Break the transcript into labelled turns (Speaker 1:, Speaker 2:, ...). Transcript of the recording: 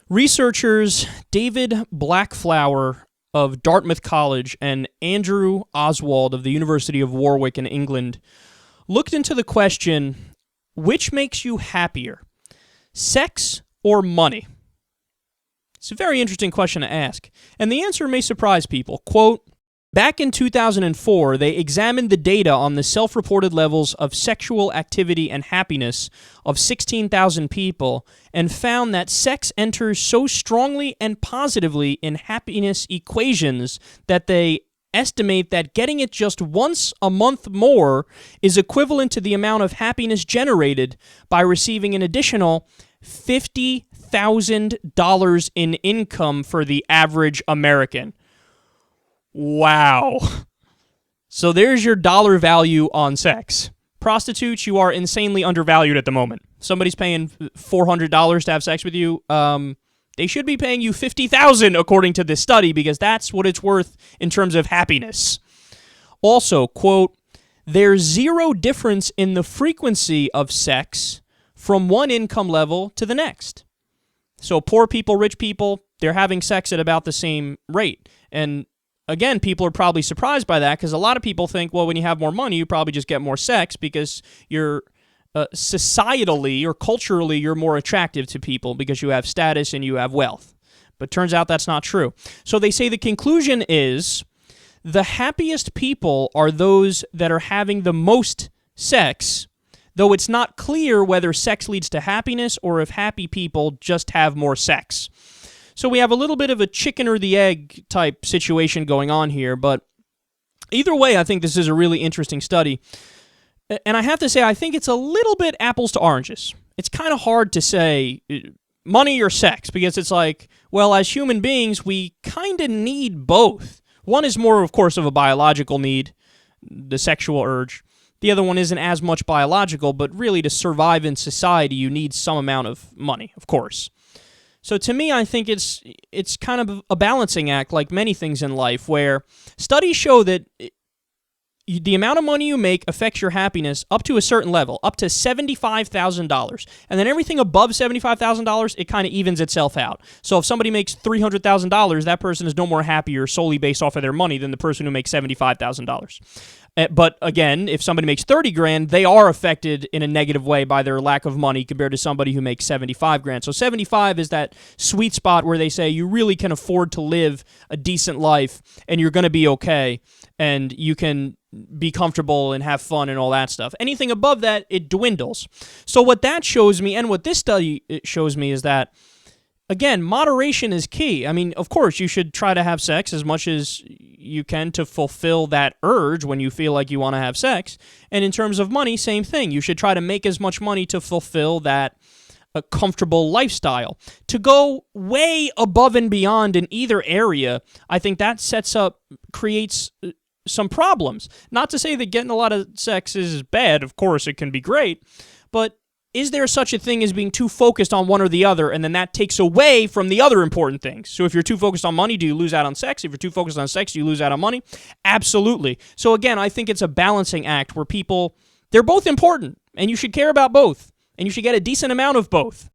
Speaker 1: Researchers David Blachflower of Dartmouth College and Andrew Oswald of the University of Warwick in England looked into the question, which makes you happier, sex or money? It's a very interesting question to ask, and the answer may surprise people. Quote, back in 2004, they examined the data on the self-reported levels of sexual activity and happiness of 16,000 people and found that sex enters so strongly and positively in happiness equations that they estimate that getting it just once a month more is equivalent to the amount of happiness generated by receiving an additional $50,000 in income for the average American. Wow. So there's your dollar value on sex. Prostitutes, you are insanely undervalued at the moment. Somebody's paying $400 to have sex with you. They should be paying you $50,000 according to this study because that's what it's worth in terms of happiness. Also, quote, there's zero difference in the frequency of sex from one income level to the next. So poor people, rich people, they're having sex at about the same rate. And again, people are probably surprised by that because a lot of people think, well, when you have more money, you probably just get more sex because you're societally or culturally, you're more attractive to people because you have status and you have wealth. But turns out that's not true. So they say the conclusion is the happiest people are those that are having the most sex, though it's not clear whether sex leads to happiness or if happy people just have more sex. So we have a little bit of a chicken or the egg type situation going on here, but either way, I think this is a really interesting study. And I have to say, I think it's a little bit apples to oranges. It's kind of hard to say money or sex because it's like, well, as human beings, we kind of need both. One is more, of course, of a biological need, the sexual urge. The other one isn't as much biological, but really to survive in society, you need some amount of money, of course. So to me, I think it's kind of a balancing act like many things in life where studies show that the amount of money you make affects your happiness up to a certain level, up to $75,000. And then everything above $75,000, it kind of evens itself out. So if somebody makes $300,000, that person is no more happier solely based off of their money than the person who makes $75,000. But again, if somebody makes 30 grand, they are affected in a negative way by their lack of money compared to somebody who makes 75 grand. So 75 is that sweet spot where they say you really can afford to live a decent life and you're going to be okay and you can be comfortable and have fun and all that stuff. Anything above that, it dwindles. So what that shows me and what this study shows me is that, again, moderation is key. I mean, of course, you should try to have sex as much as you can to fulfill that urge when you feel like you want to have sex. And in terms of money, same thing. You should try to make as much money to fulfill that comfortable lifestyle. To go way above and beyond in either area, I think that creates some problems. Not to say that getting a lot of sex is bad. Of course, it can be great. But is there such a thing as being too focused on one or the other, and then that takes away from the other important things? So if you're too focused on money, do you lose out on sex? If you're too focused on sex, do you lose out on money? Absolutely. So again, I think it's a balancing act where they're both important, and you should care about both, and you should get a decent amount of both.